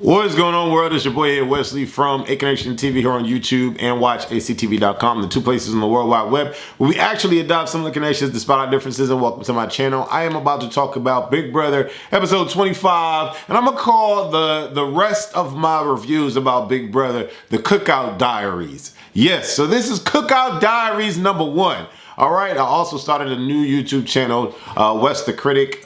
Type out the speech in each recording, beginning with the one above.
What is going on, world? It's your boy here, Wesley from A Connection TV here on YouTube and WatchACTV.com, the two places on the World Wide Web where we actually adopt similar connections despite our differences. And welcome to my channel. I am about to talk about Big Brother episode 25, and I'm gonna call the rest of my reviews about Big Brother the Cookout Diaries. Yes, so this is Cookout Diaries number 1. All right, I also started a new YouTube channel, Wes the Critic.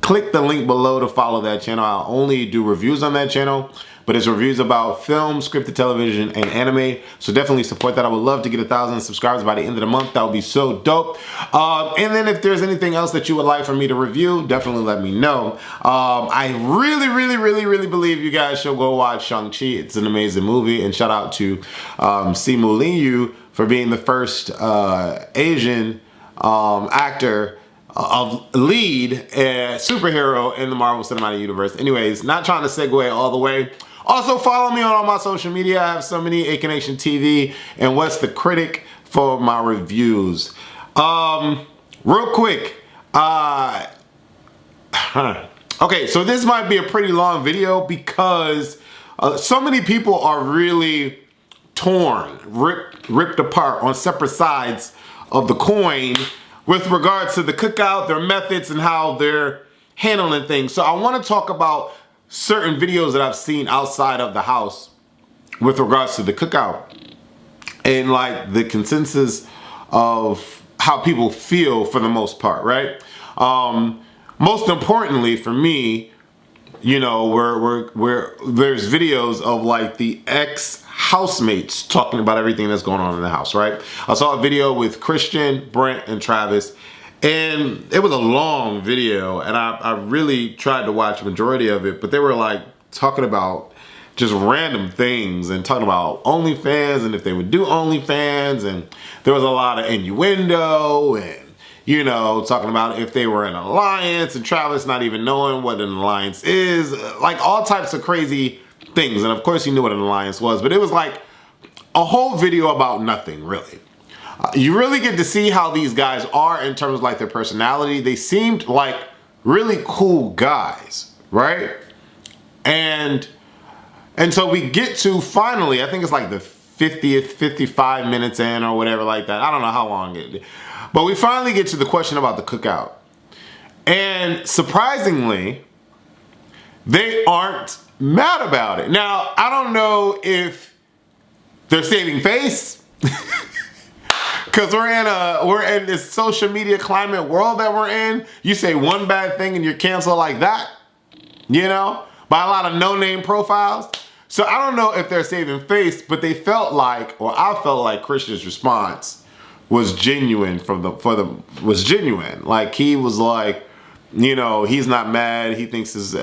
Click the link below to follow that channel. I only do reviews on that channel, but it's reviews about film, scripted television, and anime. So definitely support that. I would love to get 1,000 subscribers by the end of the month. That would be so dope. And then if there's anything else that you would like for me to review, definitely let me know. I really believe you guys should go watch Shang-Chi. It's an amazing movie. And shout out to Simu Liu for being the first Asian actor of lead superhero in the Marvel Cinematic Universe. Anyways, not trying to segue all the way. Also, follow me on all my social media. I have so many, A Connection TV and Wes the Critic for my reviews. Real quick, okay, so this might be a pretty long video because so many people are really torn, ripped apart on separate sides of the coin with regards to the cookout, their methods, and how they're handling things. So I want to talk about certain videos that I've seen outside of the house with regards to the cookout and like the consensus of how people feel for the most part, right? Most importantly for me, you know, where there's videos of like the ex-housemates talking about everything that's going on in the house, right? I saw a video with Christian, Brent, and Travis, and it was a long video, and I really tried to watch the majority of it, but they were like talking about just random things and talking about OnlyFans and if they would do OnlyFans, and there was a lot of innuendo and, you know, talking about if they were in an alliance, and Travis not even knowing what an alliance is, like all types of crazy things. And of course he knew what an alliance was, but it was like a whole video about nothing, really. You really get to see how these guys are in terms of like their personality. They seemed like really cool guys, right? And so we get to finally, I think it's like the 50th, 55 minutes in or whatever like that. I don't know how long it is. But we finally get to the question about the cookout. And surprisingly, they aren't mad about it. Now, I don't know if they're saving face, because we're in this social media climate world that we're in. You say one bad thing and you're canceled like that, you know, by a lot of no-name profiles. So I don't know if they're saving face, but they felt like, or I felt like Christian's response was genuine was genuine. Like he was like, you know, he's not mad. He thinks he's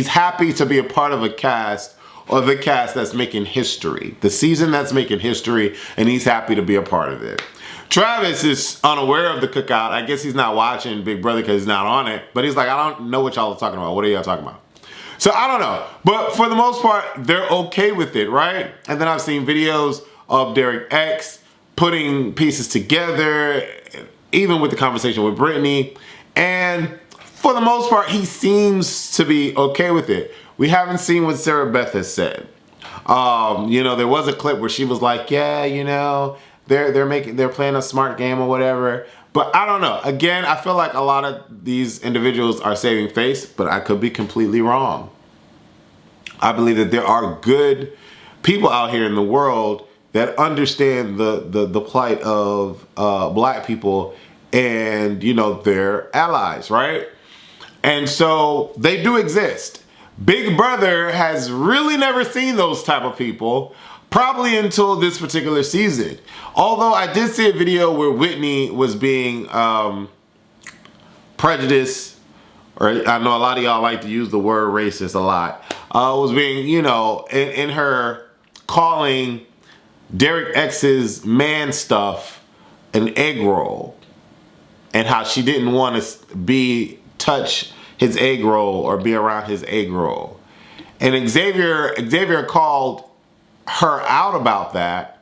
happy to be a part of a cast, or the cast that's making history, the season that's making history, and he's happy to be a part of it. Travis is unaware of the cookout. I guess he's not watching Big Brother because he's not on it, but he's like, I don't know what y'all are talking about. What are y'all talking about? So I don't know, but for the most part, they're okay with it, right? And then I've seen videos of Derek X putting pieces together, even with the conversation with Brittany, and for the most part, he seems to be okay with it. We haven't seen what Sarah Beth has said. You know, there was a clip where she was like, yeah, you know, they're playing a smart game or whatever. But I don't know. Again, I feel like a lot of these individuals are saving face, but I could be completely wrong. I believe that there are good people out here in the world that understand the plight of black people and, you know, their allies, right? And so they do exist. Big Brother has really never seen those type of people, probably until this particular season. Although I did see a video where Whitney was being prejudiced, or I know a lot of y'all like to use the word racist a lot, was being, you know, in her calling Derek X's man stuff an egg roll, and how she didn't want to touch his egg roll or be around his egg roll. And Xavier called her out about that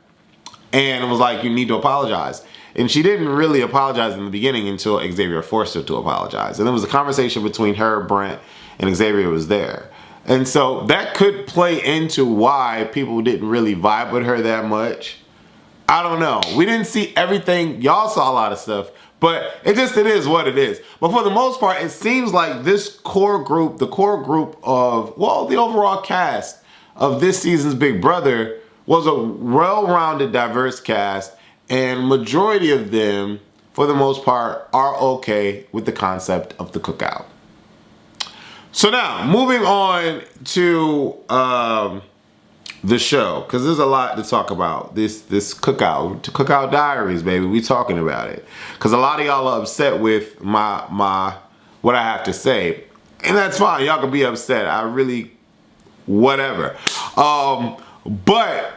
and was like, you need to apologize. And she didn't really apologize in the beginning until Xavier forced her to apologize. And there was a conversation between her, Brent, and Xavier was there. And so that could play into why people didn't really vibe with her that much. I don't know. We didn't see everything. Y'all saw a lot of stuff, but it is what it is. But for the most part, it seems like this core group, the core group of, well, the overall cast of this season's Big Brother was a well-rounded, diverse cast, and majority of them, for the most part, are okay with the concept of the cookout. So now, moving on to the show, because there's a lot to talk about. This cookout diaries, baby. We talking about it because a lot of y'all are upset with my what I have to say, and that's fine. Y'all can be upset. I really whatever. But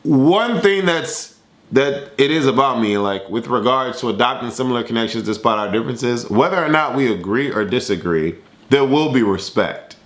one thing that it is about me, like with regards to adopting similar connections despite our differences, whether or not we agree or disagree, there will be respect.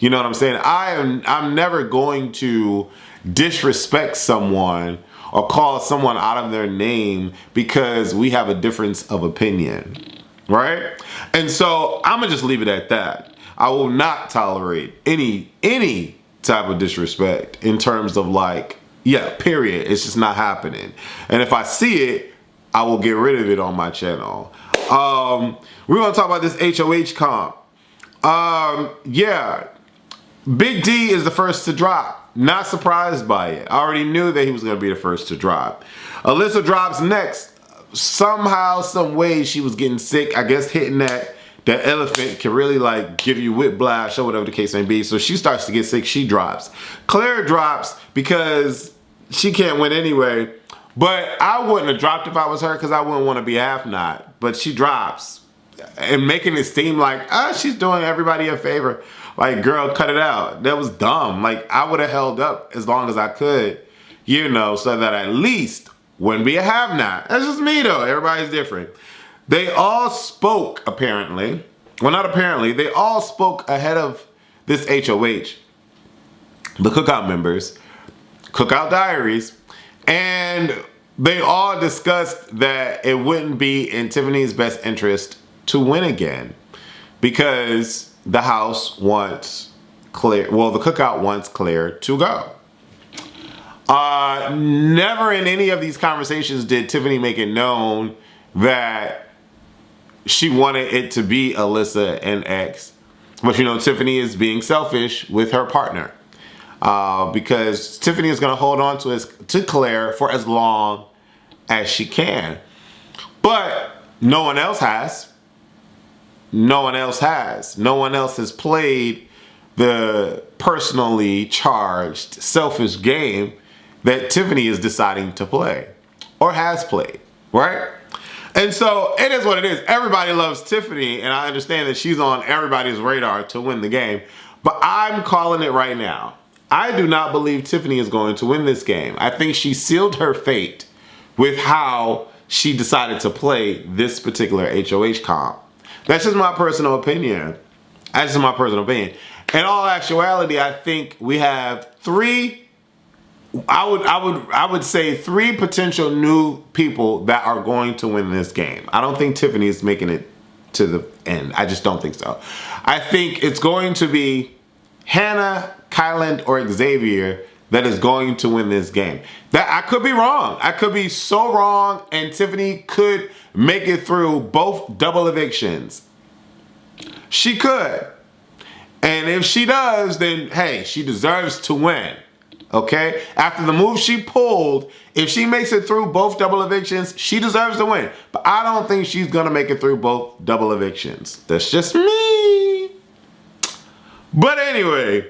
You know what I'm saying? I'm never going to disrespect someone or call someone out of their name because we have a difference of opinion, right? And so I'm gonna just leave it at that. I will not tolerate any type of disrespect in terms of like, yeah, period. It's just not happening. And if I see it, I will get rid of it on my channel. We're gonna talk about this HOH comp. Yeah. Big D is the first to drop. Not surprised by it. I already knew that he was going to be the first to drop. Alyssa drops next. Somehow, some way she was getting sick. I guess hitting that elephant can really like give you whiplash or whatever the case may be. So she starts to get sick. She drops. Claire drops because she can't win anyway. But I wouldn't have dropped if I was her because I wouldn't want to be half not. But she drops. And making it seem like, she's doing everybody a favor. Like, girl, cut it out. That was dumb. Like, I would have held up as long as I could, you know, so that at least wouldn't be a have-not. That's just me, though. Everybody's different. They all spoke, apparently. Well, not apparently. They all spoke ahead of this HOH. The Cookout members. Cookout Diaries. And they all discussed that it wouldn't be in Tiffany's best interest to win again because the house wants Claire, well, the cookout wants Claire to go. Never in any of these conversations did Tiffany make it known that she wanted it to be Alyssa and X. But you know, Tiffany is being selfish with her partner because Tiffany is going to hold on to Claire for as long as she can. But no one else has. No one else has. No one else has played the personally charged, selfish game that Tiffany is deciding to play or has played, right? And so it is what it is. Everybody loves Tiffany, and I understand that she's on everybody's radar to win the game, but I'm calling it right now. I do not believe Tiffany is going to win this game. I think she sealed her fate with how she decided to play this particular HOH comp. That's just my personal opinion. That's just my personal opinion. In all actuality, I think we have three, I would say three potential new people that are going to win this game. I don't think Tiffany is making it to the end. I just don't think so. I think it's going to be Hannah, Kyland, or Xavier that is going to win this game. That I could be wrong. I could be so wrong, and Tiffany could make it through both double evictions. She could. And if she does, then hey, she deserves to win. Okay? After the move she pulled, if she makes it through both double evictions, she deserves to win. But I don't think she's gonna make it through both double evictions. That's just me. But anyway,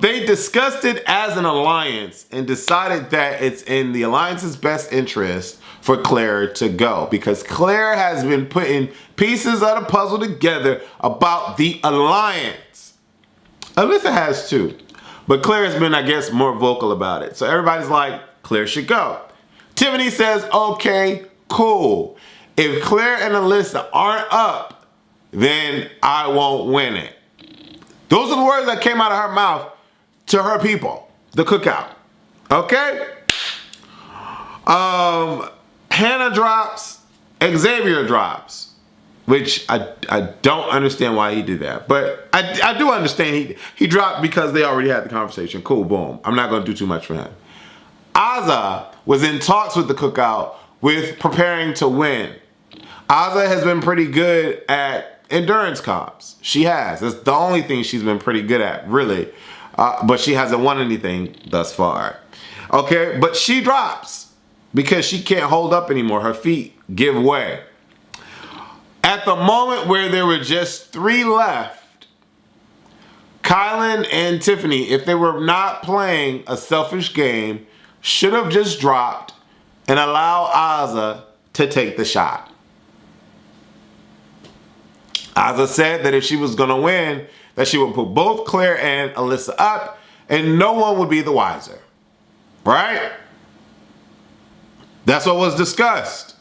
they discussed it as an alliance and decided that it's in the alliance's best interest for Claire to go because Claire has been putting pieces of the puzzle together about the alliance. Alyssa has too, but Claire has been, I guess, more vocal about it. So everybody's like, Claire should go. Tiffany says, okay, cool. If Claire and Alyssa aren't up, then I won't win it. Those are the words that came out of her mouth to her people, the cookout. Okay? Hannah drops, Xavier drops. which I don't understand why he did that. But I do understand he dropped because they already had the conversation. Cool, boom. I'm not going to do too much for him. Azah was in talks with the Cookout with preparing to win. Azah has been pretty good at endurance comps. She has. That's the only thing she's been pretty good at, really. But she hasn't won anything thus far. Okay, but she drops because she can't hold up anymore. Her feet give way. At the moment where there were just 3 left, Kylan and Tiffany, if they were not playing a selfish game, should have just dropped and allow Azah to take the shot. Azah said that if she was going to win, that she would put both Claire and Alyssa up, and no one would be the wiser. Right? That's what was discussed.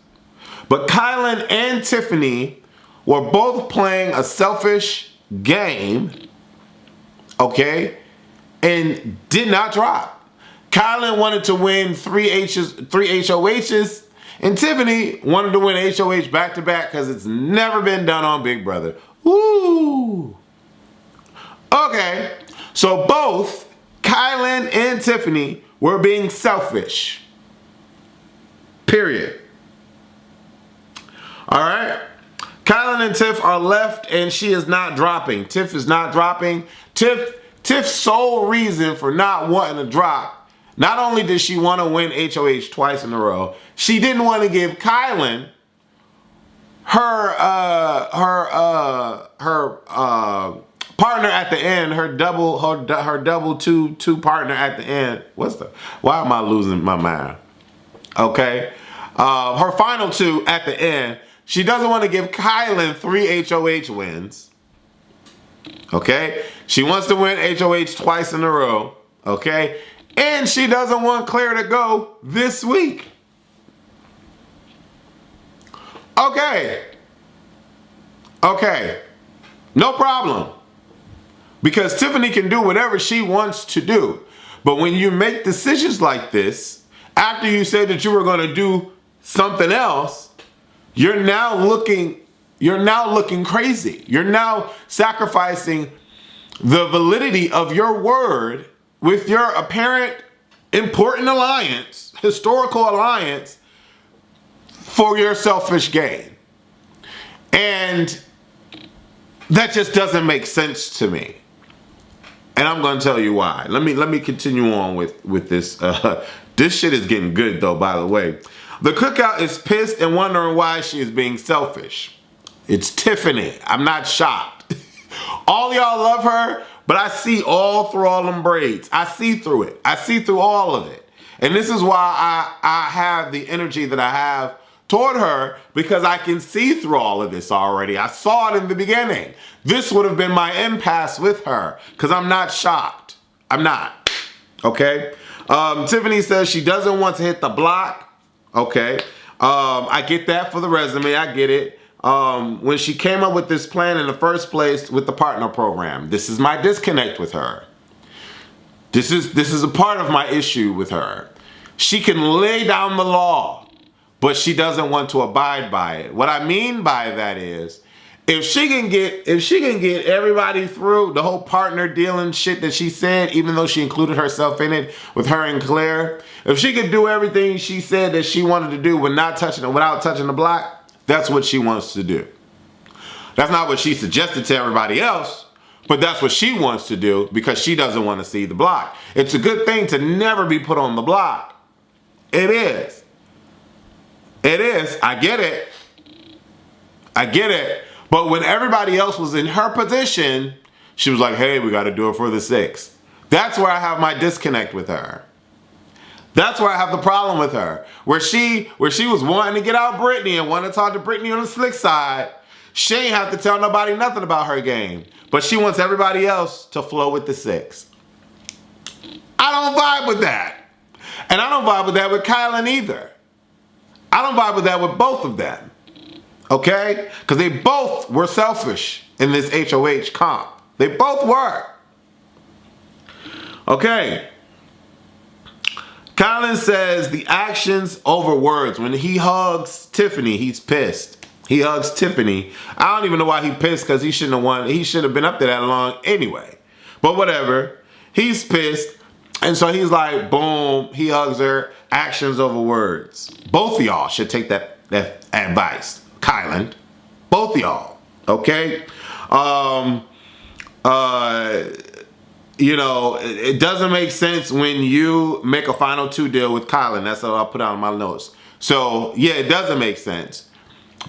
But Kylan and Tiffany were both playing a selfish game, okay, and did not drop. Kylan wanted to win 3 HOHs, and Tiffany wanted to win HOH back-to-back because it's never been done on Big Brother. Woo! Okay, so both Kylan and Tiffany were being selfish. Period. All right? Kylan and Tiff are left, and she is not dropping. Tiff is not dropping. Tiff's sole reason for not wanting to drop, not only did she want to win HOH twice in a row, she didn't want to give Kylan her partner at the end, her double two partner at the end. Why am I losing my mind? Okay, her final 2 at the end. She doesn't want to give Kylan 3 HOH wins. Okay, she wants to win HOH twice in a row. Okay, and she doesn't want Claire to go this week. Okay, no problem. Because Tiffany can do whatever she wants to do. But when you make decisions like this, after you said that you were going to do something else, you're now looking crazy. You're now sacrificing the validity of your word with your apparent important alliance, historical alliance, for your selfish gain. And that just doesn't make sense to me. And I'm going to tell you why. Let me continue on with this. This shit is getting good, though, by the way. The Cookout is pissed and wondering why she is being selfish. It's Tiffany. I'm not shocked. All y'all love her, but I see all through all them braids. I see through it. I see through all of it. And this is why I have the energy that I have toward her, because I can see through all of this already. I saw it in the beginning. This would have been my impasse with her, because I'm not shocked. I'm not. Okay? Tiffany says she doesn't want to hit the block. Okay. I get that for the resume. I get it. When she came up with this plan in the first place with the partner program, this is my disconnect with her. This is a part of my issue with her. She can lay down the law, but she doesn't want to abide by it. What I mean by that is, if she can get everybody through the whole partner dealing shit that she said, even though she included herself in it with her and Claire, if she could do everything she said that she wanted to do without touching the block, that's what she wants to do. That's not what she suggested to everybody else, but that's what she wants to do because she doesn't want to see the block. It's a good thing to never be put on the block. It is. It is. I get it. I get it. But when everybody else was in her position, she was like, hey, we got to do it for the 6. That's where I have my disconnect with her. That's where I have the problem with her. Where she was wanting to get out Brittany and wanted to talk to Brittany on the slick side, she ain't have to tell nobody nothing about her game. But she wants everybody else to flow with the 6. I don't vibe with that. And I don't vibe with that with Kylan either. I don't vibe with that with both of them. Okay? Because they both were selfish in this HOH comp. They both were. Okay. Kylan says the actions over words. When he hugs Tiffany, he's pissed. He hugs Tiffany. I don't even know why he pissed, because he shouldn't have won. He should have been up there that long anyway. But whatever. He's pissed. And so he's like, boom, he hugs her. Actions over words. Both of y'all should take that advice. Kylan. Both of y'all. Okay? You know, it doesn't make sense when you make a final two deal with Kylan. That's what I'll put out in my notes. So yeah, it doesn't make sense.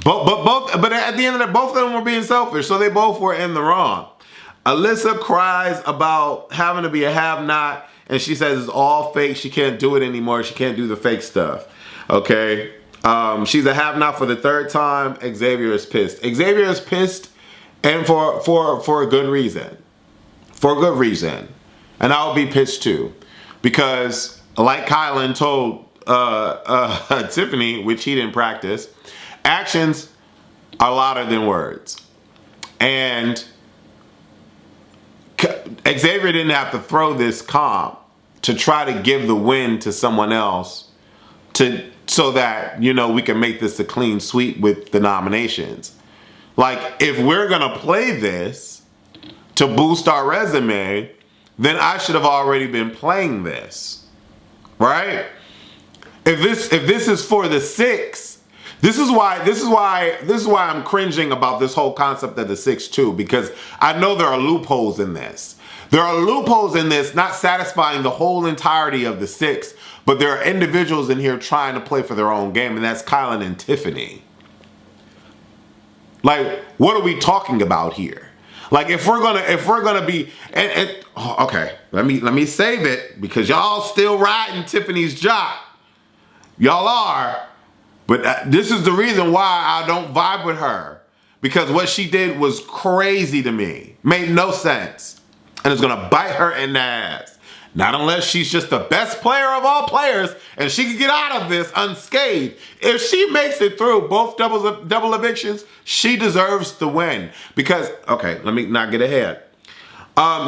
But at the end of it, both of them were being selfish, so they both were in the wrong. Alyssa cries about having to be a have-not, and she says it's all fake. She can't do it anymore. She can't do the fake stuff. Okay. She's a have-not for the third time. Xavier is pissed. Xavier is pissed, and for a good reason. For a good reason. And I would be pissed too. Because, like Kylan told Tiffany, which he didn't practice, actions are louder than words. And Xavier didn't have to throw this comp to try to give the win to someone else so that, you know, we can make this a clean sweep with the nominations. Like, if we're gonna play this to boost our resume, then I should have already been playing this, right? If this is for the 6, this is why I'm cringing about this whole concept of the 6 too, because I know there are loopholes in this. There are loopholes in this, not satisfying the whole entirety of the 6, but there are individuals in here trying to play for their own game, and that's Kylan and Tiffany. Like, what are we talking about here? Like, if we're gonna be, okay, let me save it, because y'all still riding Tiffany's jock. Y'all are, but this is the reason why I don't vibe with her, because what she did was crazy to me, made no sense, and it's gonna bite her in the ass. Not unless she's just the best player of all players and she can get out of this unscathed. If she makes it through both double evictions, she deserves the win. Because, okay, let me not get ahead.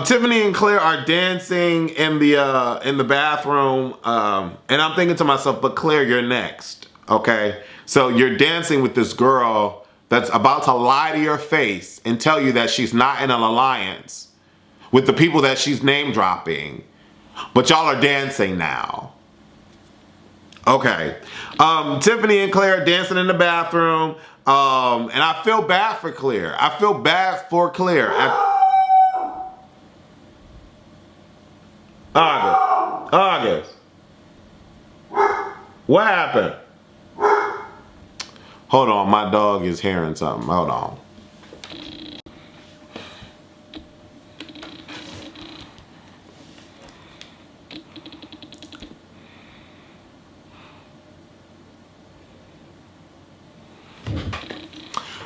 Tiffany and Claire are dancing in the bathroom, and I'm thinking to myself, but Claire, you're next, okay? So you're dancing with this girl that's about to lie to your face and tell you that she's not in an alliance with the people that she's name dropping. But y'all are dancing now. Okay. Tiffany and Claire are dancing in the bathroom. And I feel bad for Claire. I feel bad for Claire. August. What happened? Hold on, my dog is hearing something. Hold on.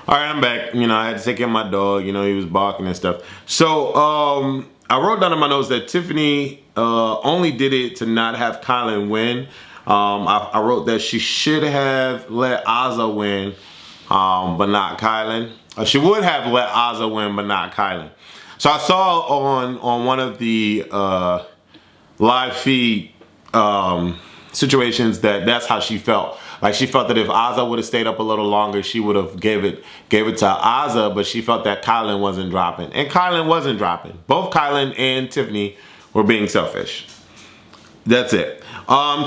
All right, I'm back. You know, I had to take care of my dog. You know, he was barking and stuff. So, I wrote down in my notes that Tiffany only did it to not have Kylan win. I wrote that she should have let Azza win, but not Kylan. She would have let Azza win, but not Kylan. So I saw on one of the live feed situations that's how she felt. Like, she felt that if Azza would have stayed up a little longer, she would have gave it to Azza, but she felt that Kylan wasn't dropping. And Kylan wasn't dropping. Both Kylan and Tiffany were being selfish. That's it.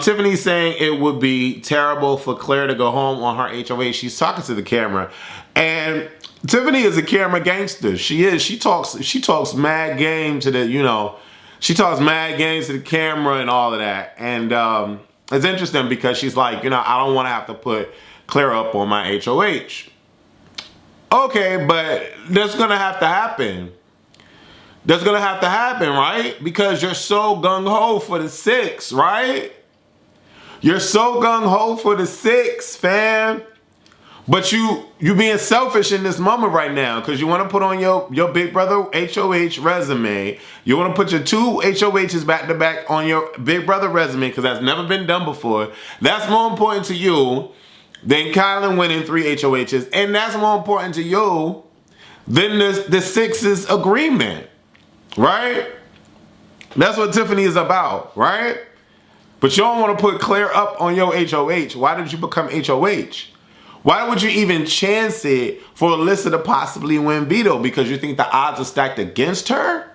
Tiffany's saying it would be terrible for Claire to go home on her HOH. She's talking to the camera. And Tiffany is a camera gangster. She is. She talks mad game to the, you know, she talks mad games to the camera and all of that. And it's interesting because she's like, you know, I don't want to have to put Claire up on my HOH. Okay, but that's going to have to happen. That's going to have to happen, right? Because you're so gung-ho for the 6, right? You're so gung-ho for the 6, fam. But you being selfish in this moment right now because you want to put on your big brother HOH resume. You want to put your 2 HOHs back to back on your big brother resume because that's never been done before. That's more important to you than Kylan winning 3 HOHs. And that's more important to you than the 6's agreement, right? That's what Tiffany is about, right? But you don't want to put Claire up on your HOH. Why did you become HOH? Why would you even chance it for Alyssa to possibly win veto? Because you think the odds are stacked against her?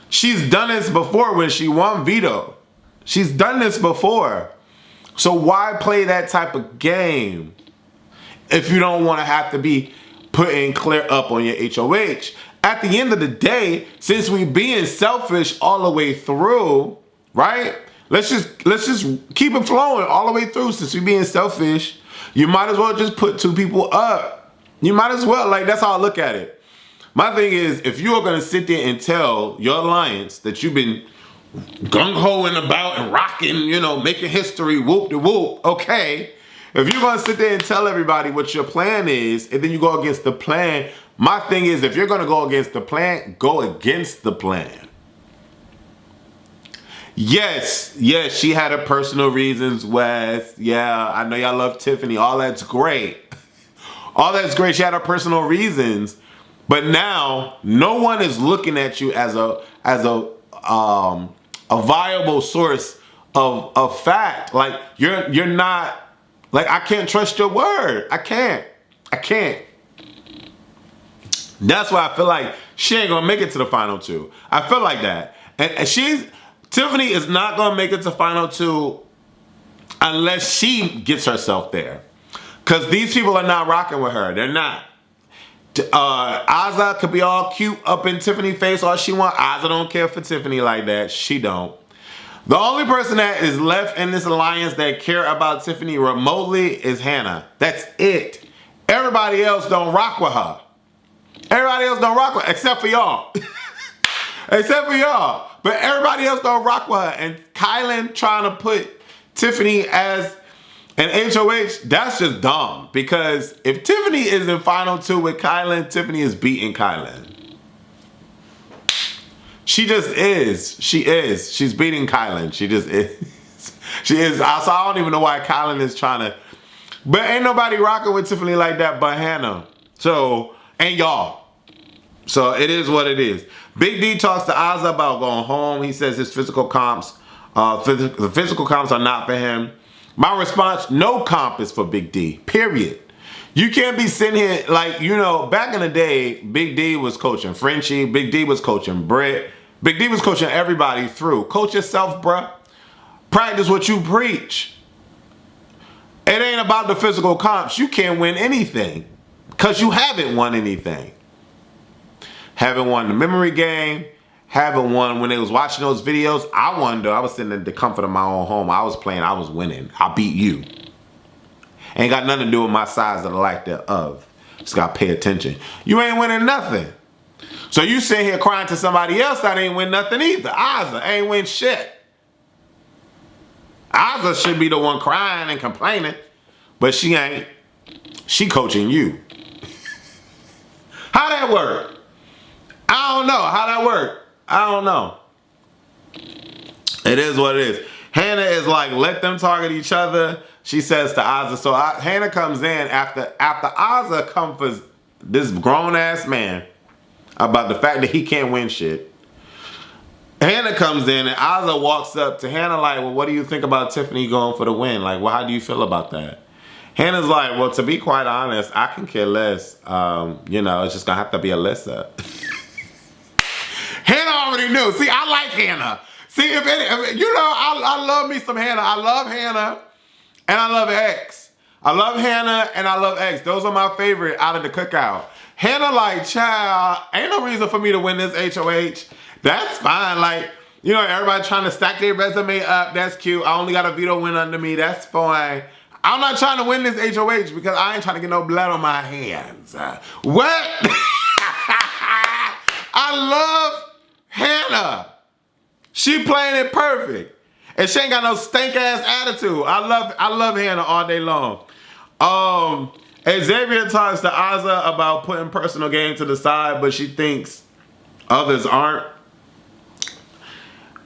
She's done this before when she won veto. She's done this before. So why play that type of game if you don't want to have to be putting clear up on your HOH? At the end of the day, since we being selfish all the way through, right? Let's just keep it flowing all the way through. Since we being selfish, you might as well just put 2 people up. You might as well. Like, that's how I look at it. My thing is, if you are going to sit there and tell your alliance that you've been gung-hoing about and rocking, you know, making history, whoop-de-whoop, okay. If you're going to sit there and tell everybody what your plan is, and then you go against the plan, my thing is, if you're going to go against the plan, go against the plan. Yes, she had her personal reasons, Wes. Yeah, I know y'all love Tiffany. All that's great. All that's great. She had her personal reasons. But now, no one is looking at you as a viable source of fact. Like, you're not, like, I can't trust your word. I can't. That's why I feel like she ain't gonna make it to the final 2. I feel like that. And Tiffany is not gonna make it to final 2 unless she gets herself there. Cause these people are not rocking with her. They're not. Azah could be all cute up in Tiffany's face all she want. Azah don't care for Tiffany like that. She don't. The only person that is left in this alliance that care about Tiffany remotely is Hannah. That's it. Everybody else don't rock with her. Everybody else don't rock with her, except for y'all. Except for y'all. But everybody else don't rock with her. And Kylan trying to put Tiffany as an HOH, that's just dumb. Because if Tiffany is in final 2 with Kylan, Tiffany is beating Kylan. She just is. She is. She's beating Kylan. She just is. She is. So I don't even know why Kylan is trying to. But ain't nobody rocking with Tiffany like that but Hannah. So, and y'all. So it is what it is. Big D talks to Azah about going home. He says his physical comps, the physical comps are not for him. My response, no comp is for Big D, period. You can't be sitting here, like, you know, back in the day, Big D was coaching Frenchie, Big D was coaching Britt, Big D was coaching everybody through. Coach yourself, bruh. Practice what you preach. It ain't about the physical comps. You can't win anything because you haven't won anything. Haven't won the memory game. Haven't won when they was watching those videos. I won though. I was sitting in the comfort of my own home. I was playing. I was winning. I beat you. Ain't got nothing to do with my size or the lack thereof. Just got to pay attention. You ain't winning nothing. So you sitting here crying to somebody else that ain't win nothing either. Azah ain't win shit. Azah should be the one crying and complaining. But she ain't. She coaching you. How that work? I don't know. How that work? I don't know. It is what it is. Hannah is like, let them target each other. She says to Azah. So Hannah comes in after Azah comforts this grown-ass man about the fact that he can't win shit. Hannah comes in and Azah walks up to Hannah like, well, what do you think about Tiffany going for the win? Like, well, how do you feel about that? Hannah's like, well, to be quite honest, I can care less. You know, it's just going to have to be Alyssa. Hannah already knew. See, I like Hannah. See, if you know, I love me some Hannah. I love Hannah and I love X. I love Hannah and I love X. Those are my favorite out of the cookout. Hannah like, child, ain't no reason for me to win this HOH. That's fine. Like, you know, everybody trying to stack their resume up. That's cute. I only got a veto win under me. That's fine. I'm not trying to win this HOH because I ain't trying to get no blood on my hands. What? I love Hannah. She playing it perfect. And she ain't got no stank ass attitude. I love Hannah all day long. Xavier talks to Azah about putting personal game to the side, but she thinks others aren't.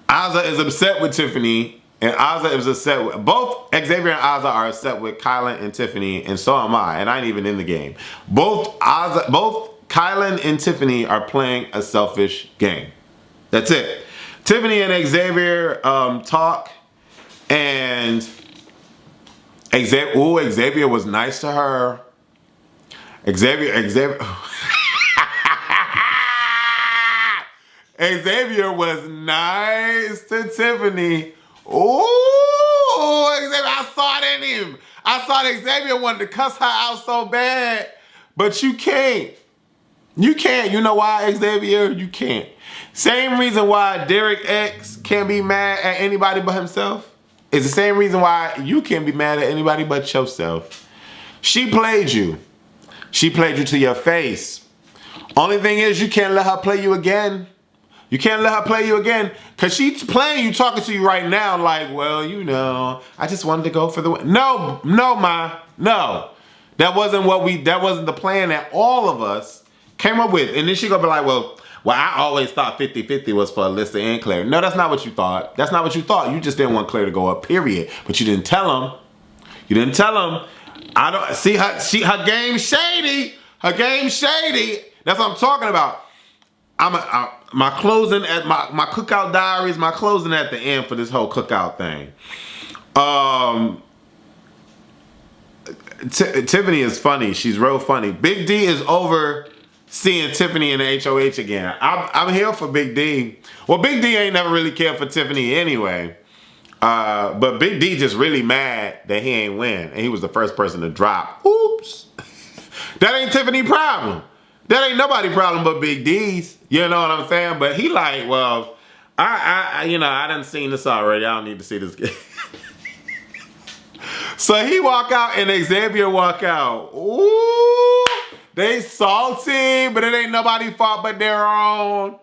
Azah is upset with Tiffany, and Azah is upset with both. Xavier and Azah are upset with Kylan and Tiffany, and so am I. And I ain't even in the game. Both Kylan and Tiffany are playing a selfish game. That's it. Tiffany and Xavier talk, and Xavier was nice to her. Xavier was nice to Tiffany. Ooh, Xavier, I saw it in him. I saw that Xavier wanted to cuss her out so bad, but you can't. You can't. You know why, Xavier? You can't. Same reason why Derek X can't be mad at anybody but himself. It's the same reason why you can't be mad at anybody but yourself. She played you. She played you to your face. Only thing is, you can't let her play you again. You can't let her play you again, because she's playing you, talking to you right now like, well, you know, I just wanted to go for the win. No, Ma, no. That wasn't the plan that all of us came up with. And then she gonna be like, well, I always thought 50-50 was for Alyssa and Claire. No, that's not what you thought. That's not what you thought. You just didn't want Claire to go up, period. But you didn't tell him. You didn't tell him. I don't see her game shady. Her game shady. That's what I'm talking about. My closing at my cookout diaries, my closing at the end for this whole cookout thing. Tiffany is funny. She's real funny. Big D is over seeing Tiffany in the HOH again. I'm here for Big D. Well, Big D ain't never really cared for Tiffany anyway. But Big D just really mad that he ain't win. And he was the first person to drop. Oops. That ain't Tiffany's problem. That ain't nobody's problem but Big D's. You know what I'm saying? But he like, well, I done seen this already. I don't need to see this again. So he walk out and Xavier walk out. Ooh. They salty, but it ain't nobody fault but their own.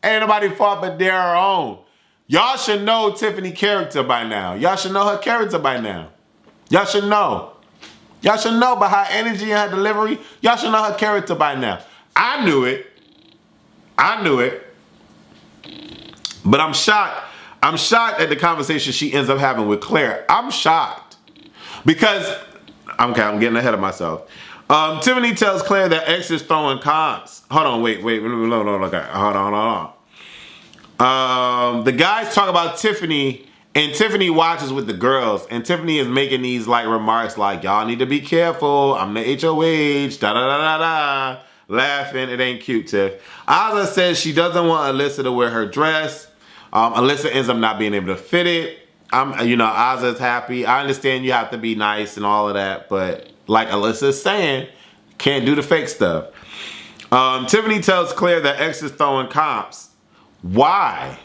Ain't nobody fault but their own. Y'all should know Tiffany's character by now. Y'all should know her character by now. Y'all should know. Y'all should know by her energy and her delivery. Y'all should know her character by now. I knew it. I knew it. But I'm shocked. I'm shocked at the conversation she ends up having with Claire. I'm shocked. Because, okay, I'm getting ahead of myself. Tiffany tells Claire that X is throwing comps. Hold on, wait. No, okay. Hold on. The guys talk about Tiffany, and Tiffany watches with the girls, and Tiffany is making these like remarks like, y'all need to be careful. I'm the HOH, da-da-da-da-da. Laughing, it ain't cute, Tiff. Azza says she doesn't want Alyssa to wear her dress. Alyssa ends up not being able to fit it. Azza's happy. I understand you have to be nice and all of that, but like Alyssa's saying, can't do the fake stuff. Tiffany tells Claire that X is throwing comps. Why?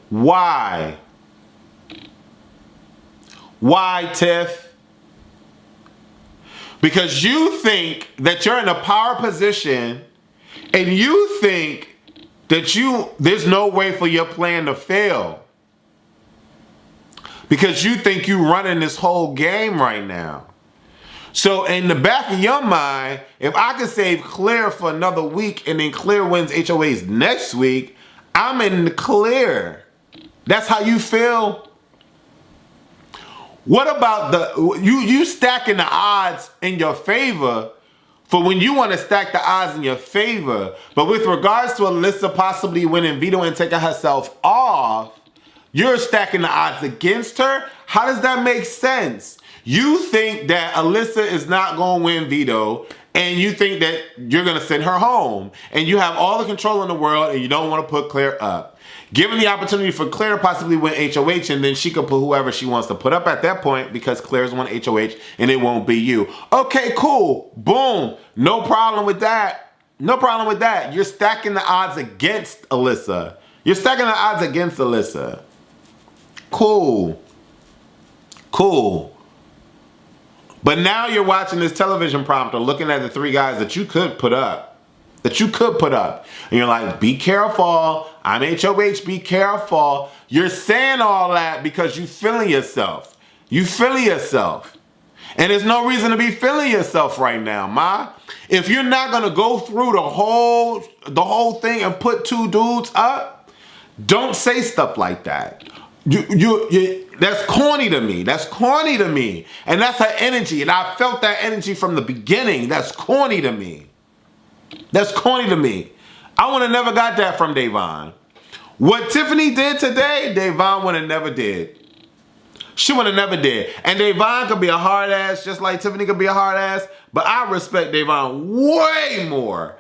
Why? Why, Tiff? Because you think that you're in a power position and you think that there's no way for your plan to fail. Because you think you're running this whole game right now. So in the back of your mind, if I could save Claire for another week and then Claire wins HOAs next week, I'm in the clear. That's how you feel? What about you stacking the odds in your favor for when you want to stack the odds in your favor, but with regards to Alyssa possibly winning veto and taking herself off, you're stacking the odds against her? How does that make sense? You think that Alyssa is not going to win veto, and you think that you're going to send her home, and you have all the control in the world, and you don't want to put Claire up. Given the opportunity for Claire to possibly win HOH, and then she could put whoever she wants to put up at that point because Claire's won HOH, and it won't be you. Okay, cool. Boom. No problem with that. No problem with that. You're stacking the odds against Alyssa. You're stacking the odds against Alyssa. Cool. Cool. But now you're watching this television prompter looking at the three guys that you could put up. That you could put up. And you're like, be careful. I'm HOH, be careful. You're saying all that because you feeling yourself. You feeling yourself. And there's no reason to be feeling yourself right now, Ma. If you're not going to go through the whole thing and put two dudes up, don't say stuff like that. That's corny to me. That's corny to me. And that's her energy. And I felt that energy from the beginning. That's corny to me. That's corny to me. I would have never got that from Davon. What Tiffany did today, Davon would have never did. She would have never did. And Davon could be a hard ass, just like Tiffany could be a hard ass. But I respect Davon way more.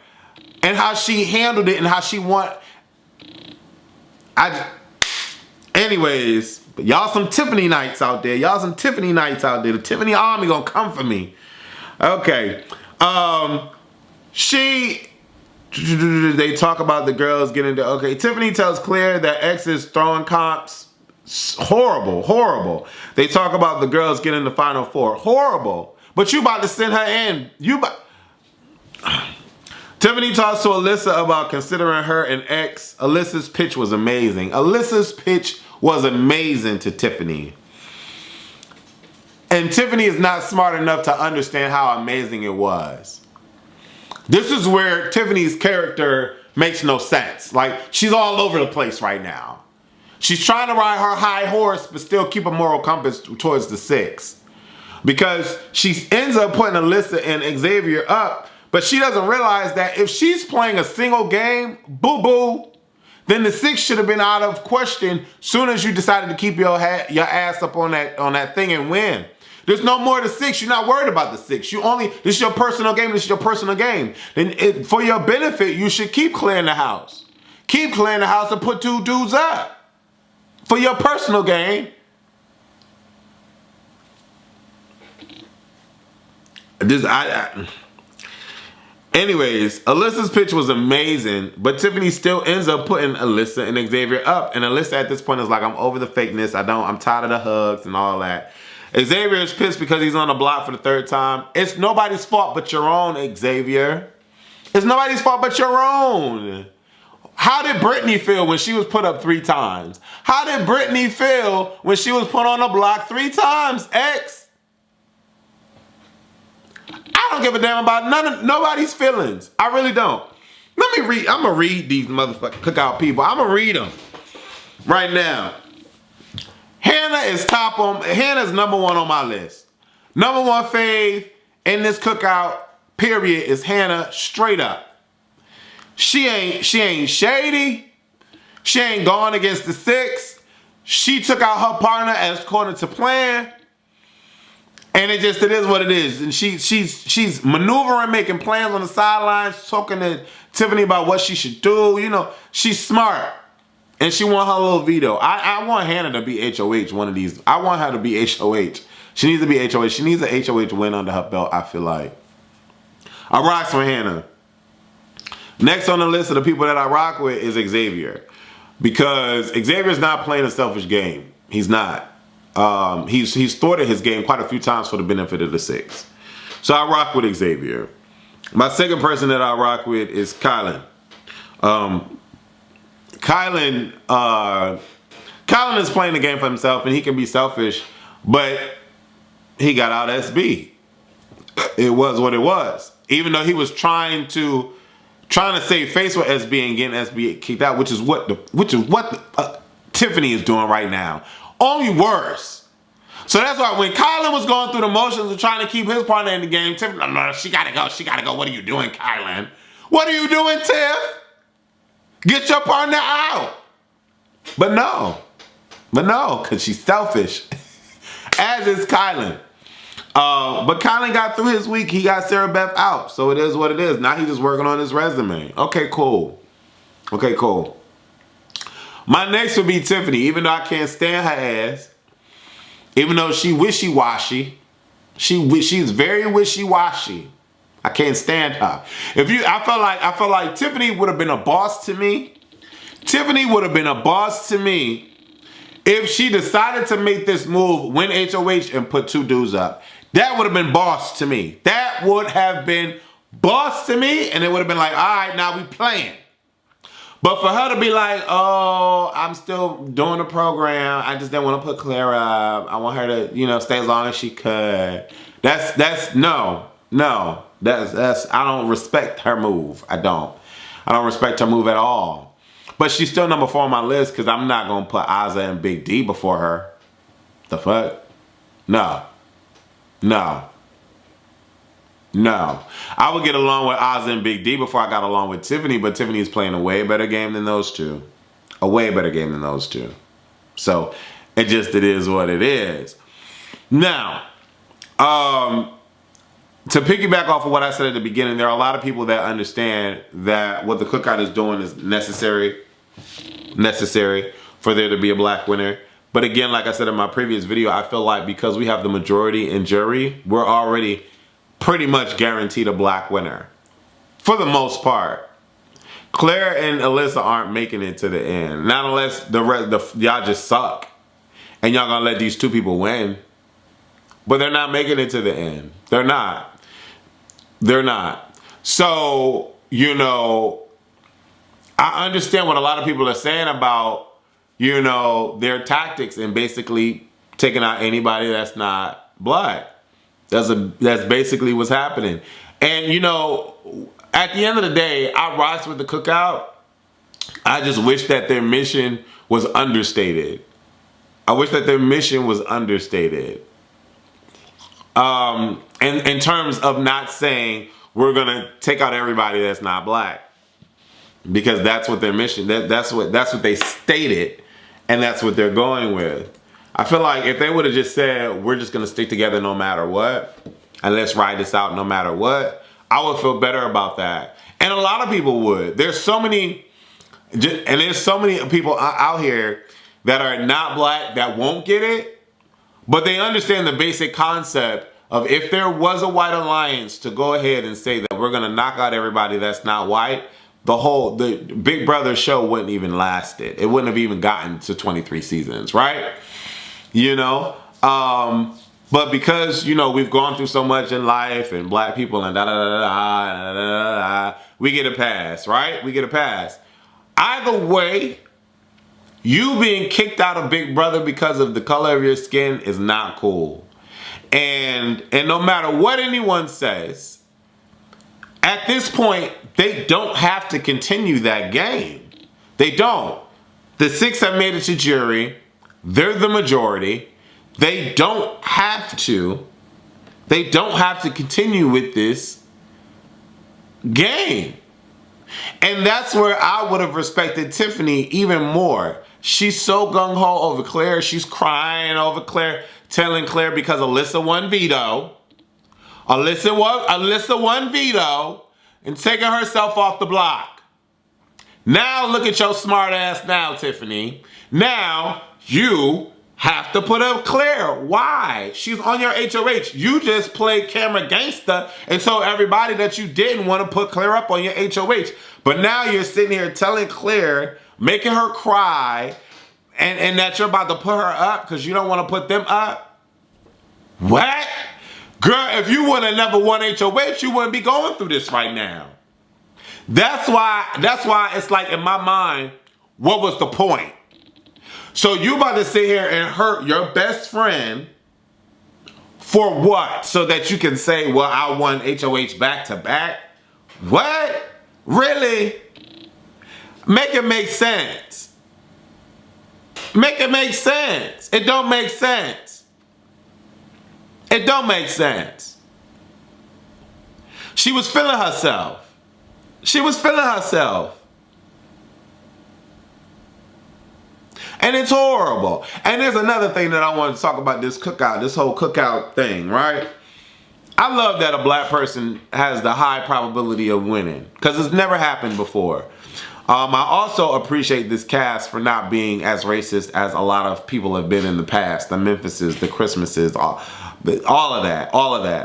And how she handled it and how she anyways, y'all some Tiffany nights out there. Y'all some Tiffany nights out there. The Tiffany army gonna come for me. Okay. They talk about the girls getting to, okay, Tiffany tells Claire that X is throwing comps. Horrible, horrible. They talk about the girls getting the Final Four. Horrible. But you about to send her in. Tiffany talks to Alyssa about considering her an ex. Alyssa's pitch was amazing. Alyssa's pitch was amazing to Tiffany. And Tiffany is not smart enough to understand how amazing it was. This is where Tiffany's character makes no sense. Like, she's all over the place right now. She's trying to ride her high horse, but still keep a moral compass towards the 6. Because she ends up putting Alyssa and Xavier up, but she doesn't realize that if she's playing a single game, boo-boo, then the 6 should have been out of question soon as you decided to keep your ass up on that thing and win. There's no more to 6. You're not worried about the 6. This is your personal game. This is your personal game. And for your benefit, you should keep clearing the house. Keep clearing the house and put 2 dudes up. For your personal game. Anyways, Alyssa's pitch was amazing, but Tiffany still ends up putting Alyssa and Xavier up. And Alyssa at this point is like, I'm over the fakeness. I'm tired of the hugs and all that. Xavier is pissed because he's on the block for the 3rd time. It's nobody's fault but your own, Xavier. It's nobody's fault but your own. How did Brittany feel when she was put up 3 times? How did Brittany feel when she was put on the block 3 times, X? I don't give a damn about nobody's feelings. I really don't. Let me read. I'm going to read these motherfucking cookout people. I'm going to read them right now. Hannah's number 1 on my list. Number 1 fave in this cookout, period, is Hannah, straight up. She ain't shady. She ain't going against the 6. She took out her partner as according to plan. And it is what it is. And she's maneuvering, making plans on the sidelines, talking to Tiffany about what she should do. You know, she's smart. And she want her little veto. I want Hannah to be HOH one of these. I want her to be HOH. She needs to be HOH. She needs an HOH win under her belt, I feel like. I rock for Hannah. Next on the list of the people that I rock with is Xavier. Because Xavier's not playing a selfish game. He's not. He's thwarted his game quite a few times for the benefit of the 6. So I rock with Xavier. My second person that I rock with is Kylan. Kylan is playing the game for himself, and he can be selfish, but he got out SB. It was what it was. Even though he was trying to save face with SB and getting SB kicked out, which is what Tiffany is doing right now. Only worse. So that's why when Kylan was going through the motions of trying to keep his partner in the game, Tiffany, no, she gotta go. She gotta go. What are you doing, Kylan? What are you doing, Tiff? Get your partner out. But no, because she's selfish. As is Kylan. But Kylan got through his week. He got Sarah Beth out. So it is what it is. Now he's just working on his resume. Okay, cool. My next would be Tiffany. Even though I can't stand her ass. Even though she wishy-washy. She's very wishy-washy. I can't stand her. I felt like Tiffany would have been a boss to me. Tiffany would have been a boss to me if she decided to make this move, win HOH, and put 2 dudes up. That would have been boss to me. That would have been boss to me, and it would have been like, all right, now we playing. But for her to be like, oh, I'm still doing the program. I just didn't want to put Claire up. I want her to, stay as long as she could. That's no. I don't respect her move. I don't respect her move at all. But she's still number 4 on my list because I'm not going to put Ozzy and Big D before her. The fuck? No. I would get along with Ozzy and Big D before I got along with Tiffany, but Tiffany is playing a way better game than those two. So It is what it is. Now, to piggyback off of what I said at the beginning, there are a lot of people that understand that what the cookout is doing is necessary for there to be a black winner. But again, like I said in my previous video, I feel like because we have the majority in jury, we're already pretty much guaranteed a black winner. For the most part. Claire and Alyssa aren't making it to the end. Not unless y'all just suck. And y'all gonna let these two people win. But they're not making it to the end. They're not. They're not. So, you know, I understand what a lot of people are saying about, you know, their tactics and basically taking out anybody that's not black. That's basically what's happening. And, you know, at the end of the day, I rise with the cookout. I just wish that their mission was understated. I wish that their mission was understated. And in terms of not saying we're gonna take out everybody that's not black, because that's what their mission. That's what they stated, and that's what they're going with. I feel like if they would have just said we're just gonna stick together no matter what, and let's ride this out no matter what, I would feel better about that. And a lot of people would. There's so many people out here that are not black that won't get it, but they understand the basic concept of if there was a white alliance to go ahead and say that we're gonna knock out everybody that's not white, the Big Brother show wouldn't even lasted. It wouldn't have even gotten to 23 seasons, right? You know? But because, you know, we've gone through so much in life and black people and we get a pass, right? We get a pass. Either way, you being kicked out of Big Brother because of the color of your skin is not cool. And no matter what anyone says, at this point, they don't have to continue that game. They don't. The 6 have made it to jury. They're the majority. They don't have to. They don't have to continue with this game. And that's where I would have respected Tiffany even more. She's so gung-ho over Claire. She's crying over Claire, telling Claire because Alyssa won veto. Alyssa won veto and taking herself off the block. Now look at your smart ass now, Tiffany. Now you have to put up Claire. Why? She's on your HOH. You just played camera gangster and told everybody that you didn't want to put Claire up on your HOH. But now you're sitting here telling Claire, making her cry, and that you're about to put her up because you don't want to put them up? What? Girl, if you would have never won HOH, you wouldn't be going through this right now. That's why it's like in my mind, what was the point? So you about to sit here and hurt your best friend for what? So that you can say, well, I won HOH back to back? What? Really? Make it make sense. Make it make sense. It don't make sense. It don't make sense. She was feeling herself. She was feeling herself. And it's horrible. And there's another thing that I want to talk about this cookout, this whole cookout thing, right? I love that a black person has the high probability of winning because it's never happened before. I also appreciate this cast for not being as racist as a lot of people have been in the past. The Memphises, the Christmases, all of that.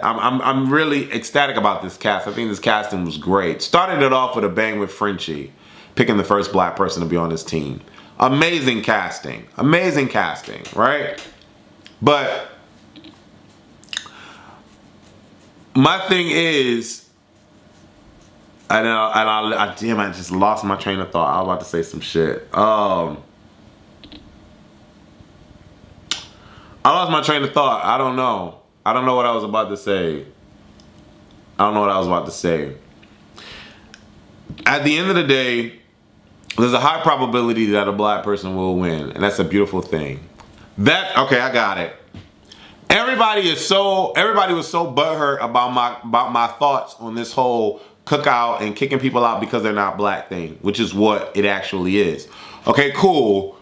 I'm really ecstatic about this cast. I think this casting was great. Started it off with a bang with Frenchie, picking the first black person to be on his team. Amazing casting, right? But my thing is, I just lost my train of thought. I was about to say some shit. I lost my train of thought. I don't know what I was about to say. At the end of the day, there's a high probability that a black person will win, and that's a beautiful thing. Okay, I got it. Everybody was so butthurt about my thoughts on this whole cookout and kicking people out because they're not black thing, which is what it actually is. Okay, cool.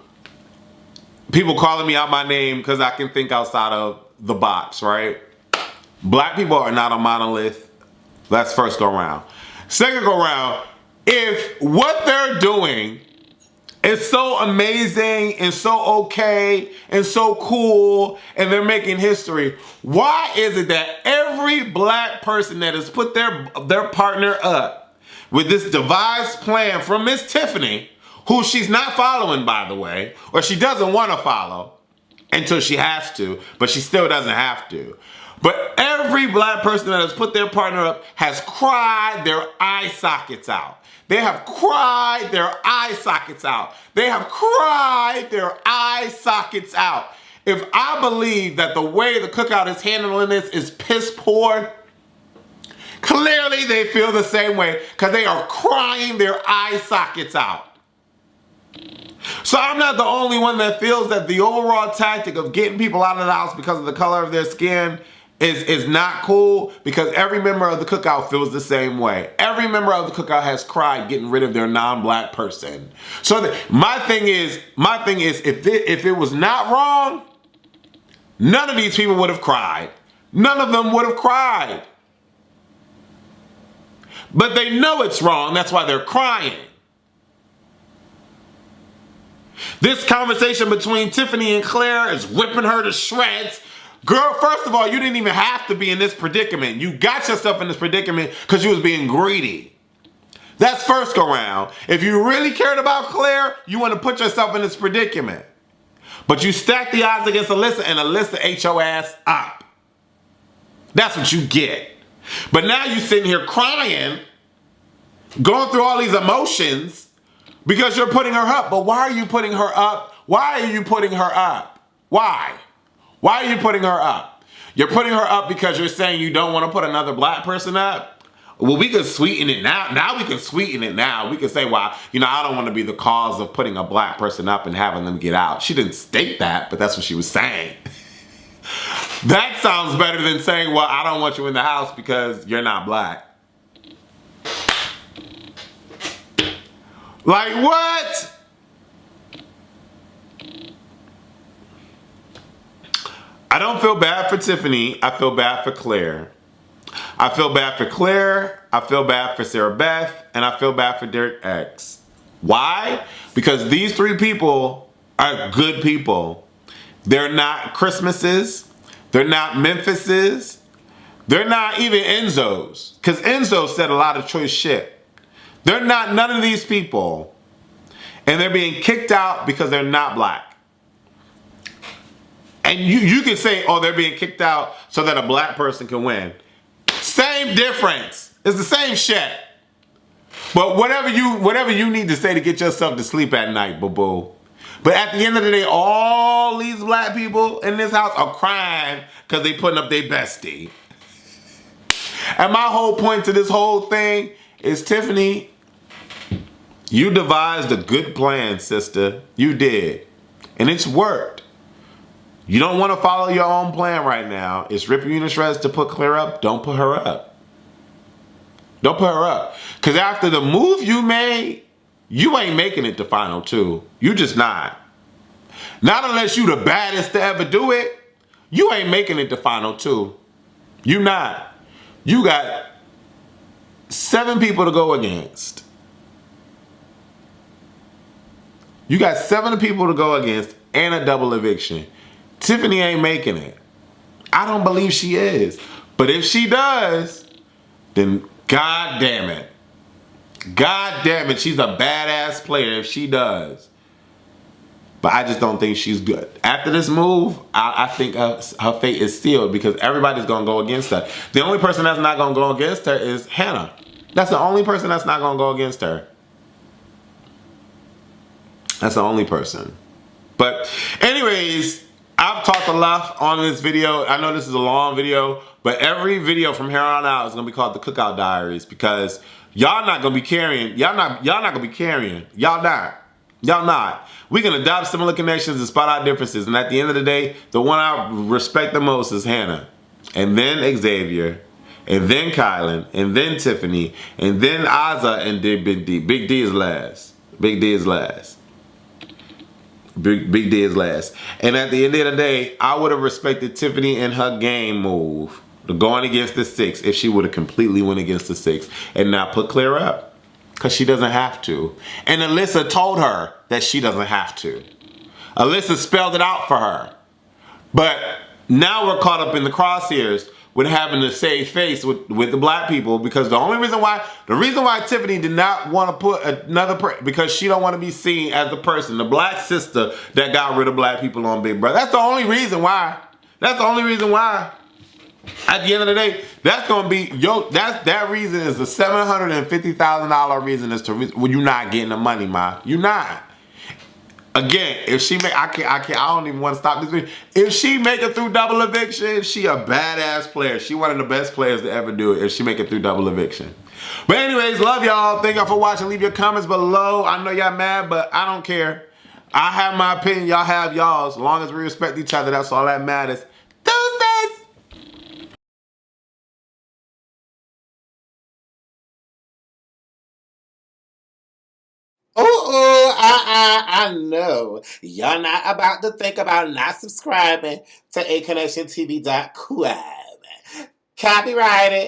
people calling me out my name because I can think outside of the box, right? Black people are not a monolith. That's first go round. Second go round, if what they're doing is so amazing and so okay and so cool and they're making history, why is it that every black person that has put their partner up with this devised plan from Miss Tiffany, who she's not following, by the way, or she doesn't want to follow until she has to, but she still doesn't have to. But every black person that has put their partner up has cried their eye sockets out. They have cried their eye sockets out. They have cried their eye sockets out. If I believe that the way the cookout is handling this is piss poor, clearly they feel the same way because they are crying their eye sockets out. So I'm not the only one that feels that the overall tactic of getting people out of the house because of the color of their skin is not cool, because every member of the cookout feels the same way. Every member of the cookout has cried getting rid of their non-black person. So my thing is, if it was not wrong, none of these people would have cried. None of them would have cried. But they know it's wrong, that's why they're crying. This conversation between Tiffany and Claire is ripping her to shreds. Girl, first of all, you didn't even have to be in this predicament. You got yourself in this predicament because you was being greedy. That's first go round. If you really cared about Claire, you want to put yourself in this predicament. But you stack the odds against Alyssa, and Alyssa ate your ass up. That's what you get. But now you sitting here crying, going through all these emotions because you're putting her up. But why are you putting her up? Why are you putting her up? Why? Why are you putting her up? You're putting her up because you're saying you don't want to put another black person up? Well, we can sweeten it now. Now we can sweeten it now. We can say, well, I don't want to be the cause of putting a black person up and having them get out. She didn't state that, but that's what she was saying. That sounds better than saying, well, I don't want you in the house because you're not black. Like, what? I don't feel bad for Tiffany. I feel bad for Claire. I feel bad for Claire. I feel bad for Sarah Beth. And I feel bad for Derek X. Why? Because these three people are good people. They're not Christmases. They're not Memphises. They're not even Enzos. Because Enzo said a lot of choice shit. They're not none of these people. And they're being kicked out because they're not black. And you can say, oh, they're being kicked out so that a black person can win. Same difference. It's the same shit. But whatever you need to say to get yourself to sleep at night, boo-boo. But at the end of the day, all these black people in this house are crying because they putting up their bestie. And my whole point to this whole thing is, Tiffany, you devised a good plan, sister. You did. And it's worked. You don't want to follow your own plan right now. It's ripping you to shreds to put Claire up. Don't put her up. Don't put her up. Because after the move you made, you ain't making it to final two. You just not. Not unless you the baddest to ever do it. You ain't making it to final two. You not. You got 7 people to go against. You got 7 people to go against and a double eviction. Tiffany ain't making it. I don't believe she is. But if she does, then God damn it. God damn it, she's a badass player if she does. But I just don't think she's good. After this move, I think her fate is sealed because everybody's going to go against her. The only person that's not going to go against her is Hannah. That's the only person that's not going to go against her. That's the only person. But anyways, I've talked a lot on this video. I know this is a long video, but every video from here on out is gonna be called the Cookout Diaries because y'all not gonna be carrying. Y'all not gonna be carrying. Y'all not. We can adopt similar connections and spot out differences. And at the end of the day, the one I respect the most is Hannah, and then Xavier, and then Kylan, and then Tiffany, and then Azza, and then Big D. Big D is last. Big D is last. Big D is last. And at the end of the day, I would have respected Tiffany in her game move, going against the 6, if she would have completely went against the 6 and not put Claire up. Because she doesn't have to. And Alyssa told her that she doesn't have to. Alyssa spelled it out for her. But now we're caught up in the crosshairs with having to save face with the black people, because the reason why Tiffany did not want to put another because she don't want to be seen as the person, the black sister that got rid of black people on Big Brother. That's the only reason why. That's the only reason why. At the end of the day, that's gonna be that reason is the $750,000 reason as to when you're not getting the money, ma. You're not. Again, if she make, I don't even want to stop this video. If she make it through double eviction, she a badass player. She one of the best players to ever do it if she make it through double eviction. But anyways, love y'all. Thank y'all for watching. Leave your comments below. I know y'all mad, but I don't care. I have my opinion. Y'all have y'all's. As long as we respect each other, that's all that matters. Deuces! I know. You're not about to think about not subscribing to aconnectiontv.com. Copyrighted.